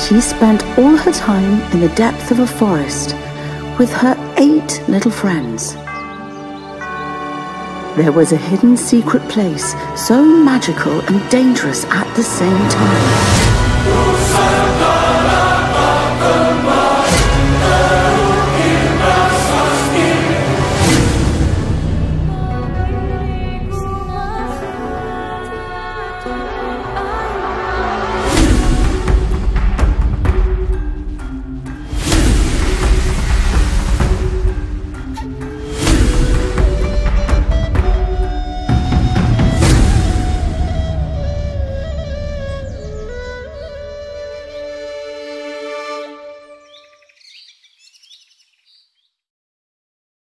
She spent all her time in the depth of a forest with her 8 little friends. There was a hidden secret place, so magical and dangerous at the same time.